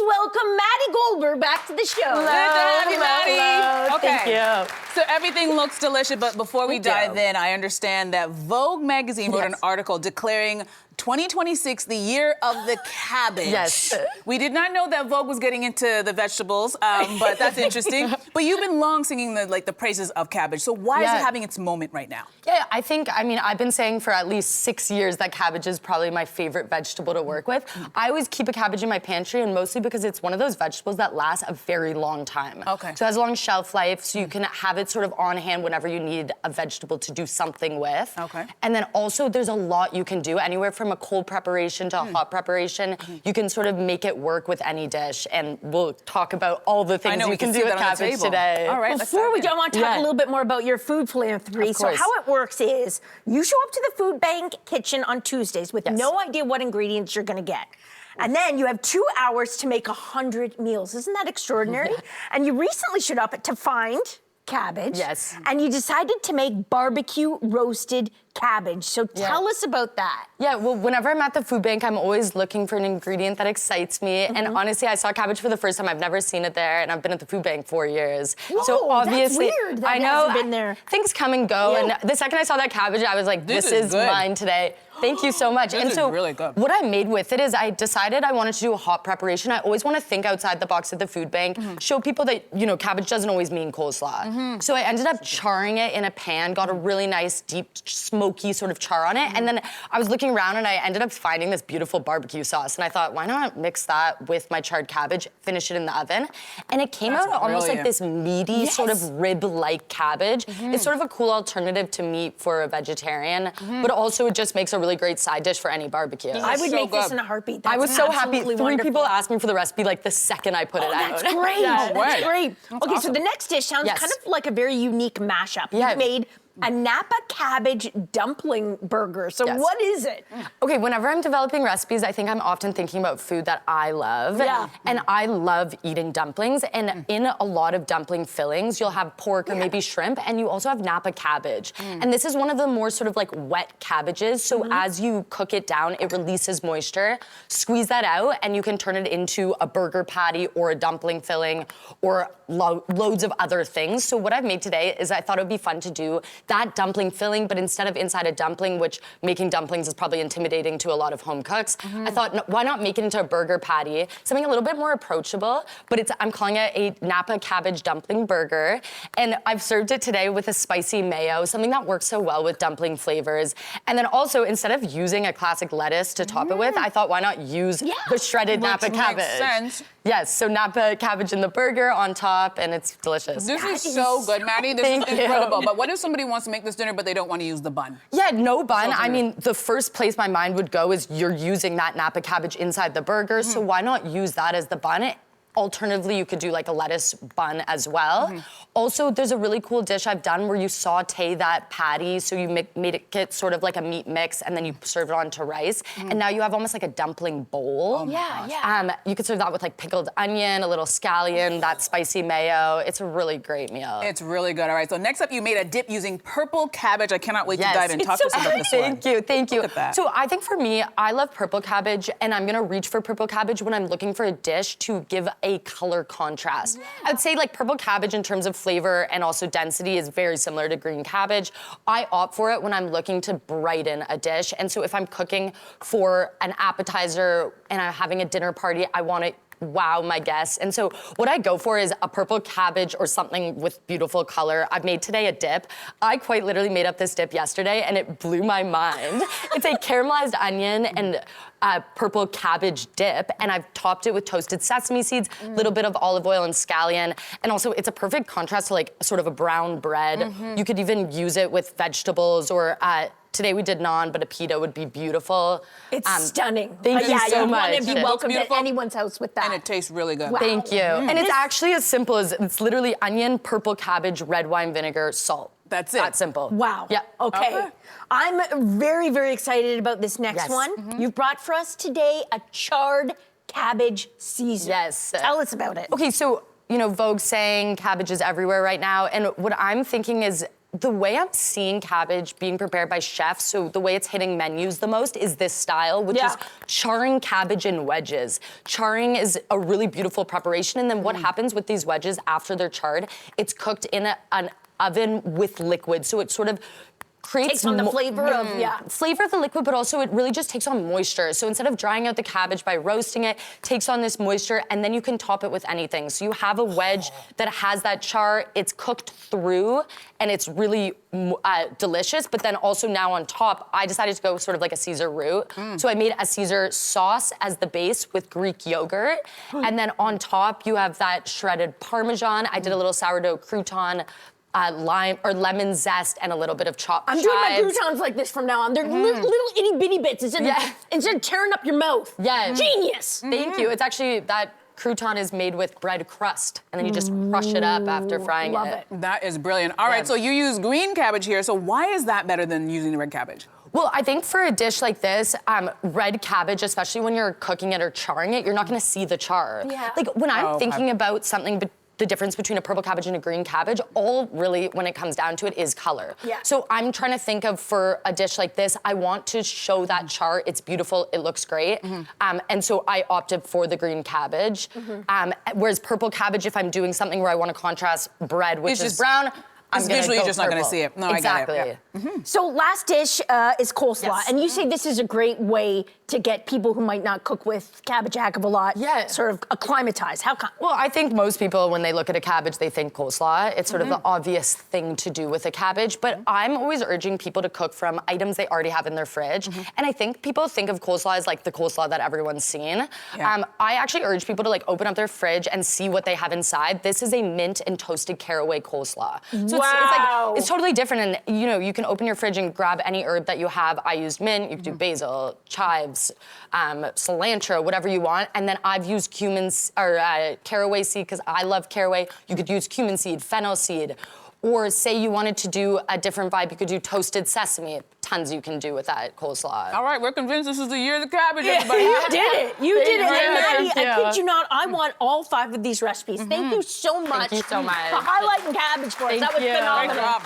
welcome Maddie Goldberg back to the show. Hello. Good to have you, Maddie. Okay. Thank you. So everything looks delicious, but before we dive in, I understand that Vogue magazine wrote an article declaring 2026 the year of the cabbage. Yes. We did not know that Vogue was getting into the vegetables, but that's interesting. But you've been long singing the praises of cabbage. So why is it having its moment right now? Yeah, I mean, I've been saying for at least 6 years that cabbage is probably my favorite vegetable to work with. I always keep a cabbage in my pantry, and mostly because it's one of those vegetables that lasts a very long time. Okay. So it has a long shelf life, so you can have it sort of on hand whenever you need a vegetable to do something with. Okay. And then also there's a lot you can do, anywhere from a cold preparation to a hot preparation. You can sort of make it work with any dish, and we'll talk about all the things you can do with cabbage today. All right. Before we go, I want to talk a little bit more about your food philanthropy. So how it works is you show up to the food bank kitchen on Tuesdays with no idea what ingredients you're going to get. And then you have 2 hours to make 100 meals. Isn't that extraordinary? And you recently showed up to find cabbage. Yes. And you decided to make barbecue roasted cabbage. So tell us about that. Yeah, well, whenever I'm at the food bank, I'm always looking for an ingredient that excites me. And honestly, I saw cabbage for the first time. I've never seen it there, and I've been at the food bank 4 years. Whoa, so obviously, that's weird that I it know hasn't been there. Things come and go. And the second I saw that cabbage, I was like, this is mine today. Thank you so much. This is really good. What I made with it is I decided I wanted to do a hot preparation. I always want to think outside the box at the food bank, show people that, you know, cabbage doesn't always mean coleslaw. So I ended up charring it in a pan, got a really nice, deep, smoky sort of char on it. And then I was looking around and I ended up finding this beautiful barbecue sauce. And I thought, why not mix that with my charred cabbage, finish it in the oven? And it came out almost like this meaty sort of rib-like cabbage. It's sort of a cool alternative to meat for a vegetarian, but also it just makes a really great side dish for any barbecue. I would make this in a heartbeat. That's I was so happy. 3 people asked me for the recipe like the second I put it out. That's great. That's great. That's okay, awesome. so the next dish sounds kind of like a very unique mashup. You made a Napa cabbage dumpling burger. So what is it? Okay, whenever I'm developing recipes, I think I'm often thinking about food that I love. And I love eating dumplings. And in a lot of dumpling fillings, you'll have pork or maybe shrimp, and you also have Napa cabbage. And this is one of the more sort of like wet cabbages. So as you cook it down, it releases moisture. Squeeze that out, and you can turn it into a burger patty or a dumpling filling or loads of other things. So what I've made today is I thought it would be fun to do that dumpling filling, but instead of inside a dumpling, which making dumplings is probably intimidating to a lot of home cooks, I thought, no, why not make it into a burger patty, something a little bit more approachable, but I'm calling it a Napa cabbage dumpling burger. And I've served it today with a spicy mayo, something that works so well with dumpling flavors. And then also, instead of using a classic lettuce to top it with, I thought, why not use the shredded Napa cabbage? Makes sense. Yes, so Napa cabbage in the burger on top, and it's delicious. This is so good, Maddie. This is incredible. But what if somebody wants to make this dinner, but they don't want to use the bun? Yeah, no bun. I mean, the first place my mind would go is you're using that Napa cabbage inside the burger, so why not use that as the bun? Alternatively, you could do like a lettuce bun as well. Also, there's a really cool dish I've done where you saute that patty, so you made it get sort of like a meat mix, and then you serve it onto rice, and now you have almost like a dumpling bowl. You could serve that with like pickled onion, a little scallion, that spicy mayo. It's a really great meal. It's really good. All right, so next up, you made a dip using purple cabbage. I cannot wait to dive in. Talk to us about this one. Thank you. Look at that. So I think for me, I love purple cabbage, and I'm gonna reach for purple cabbage when I'm looking for a dish to give a color contrast. I'd say like purple cabbage in terms of flavor and also density is very similar to green cabbage. I opt for it when I'm looking to brighten a dish. And so if I'm cooking for an appetizer and I'm having a dinner party, I want to wow my guests. And so what I go for is a purple cabbage or something with beautiful color. I've made today a dip. I quite literally made up this dip yesterday and it blew my mind. It's a caramelized onion and purple cabbage dip, and I've topped it with toasted sesame seeds, a little bit of olive oil and scallion, and also it's a perfect contrast to like sort of a brown bread. You could even use it with vegetables or today we did naan, but a pita would be beautiful. It's stunning. Thank you so much. You want to be welcomed at anyone's house with that. And it tastes really good. Wow. Thank you. And it's actually as simple as, it's literally onion, purple cabbage, red wine vinegar, salt. That's it. That simple. Wow. Yeah. Okay. I'm very, very excited about this next one. You've brought for us today a charred cabbage Caesar. Yes. Tell us about it. Okay, so, you know, Vogue's saying cabbage is everywhere right now, and what I'm thinking is the way I'm seeing cabbage being prepared by chefs, so the way it's hitting menus the most is this style, which is charring cabbage in wedges. Charring is a really beautiful preparation, and then what happens with these wedges after they're charred, it's cooked in an oven with liquid, so it sort of creates takes on the flavor of flavor of the liquid, but also it really just takes on moisture. So instead of drying out the cabbage by roasting it, takes on this moisture, and then you can top it with anything. So you have a wedge that has that char, it's cooked through, and it's really delicious. But then also now on top, I decided to go sort of like a Caesar root. So I made a Caesar sauce as the base with Greek yogurt, and then on top you have that shredded Parmesan. I did a little sourdough crouton, lime or lemon zest, and a little bit of chopped chives. I'm doing my croutons like this from now on. They're little itty bitty bits instead of tearing up your mouth. Yeah. Genius. Thank you. It's actually, that crouton is made with bread crust, and then you just crush it up after frying it. That is brilliant. All right, so you use green cabbage here. So why is that better than using the red cabbage? Well, I think for a dish like this, red cabbage, especially when you're cooking it or charring it, you're not gonna see the char. Yeah. Like when I'm thinking about something, the difference between a purple cabbage and a green cabbage, all really, when it comes down to it, is color. Yeah. So I'm trying to think of, for a dish like this, I want to show that char. It's beautiful, it looks great. And so I opted for the green cabbage. Whereas purple cabbage, if I'm doing something where I want to contrast bread, which is brown, It's visually just not going to see it. No, exactly. I get it. So last dish is coleslaw, and you say this is a great way to get people who might not cook with cabbage a heck of a lot, sort of acclimatized. How come? Well, I think most people, when they look at a cabbage, they think coleslaw. It's sort of the obvious thing to do with a cabbage, but I'm always urging people to cook from items they already have in their fridge. And I think people think of coleslaw as like the coleslaw that everyone's seen. I actually urge people to like open up their fridge and see what they have inside. This is a mint and toasted caraway coleslaw. So it's totally different, and you can open your fridge and grab any herb that you have. I used mint, you could do basil, chives, cilantro, whatever you want, and then I've used cumin or caraway seed because I love caraway. You could use cumin seed, fennel seed, or say you wanted to do a different vibe, you could do toasted sesame. Tons you can do with that coleslaw. All right, we're convinced this is the year of the cabbage, everybody. You did it. You did it. And Maddie, Yeah. I kid you not, I want all 5 of these recipes. Thank you so much. Thank you so much. For highlighting cabbage for us. That was phenomenal. Great job.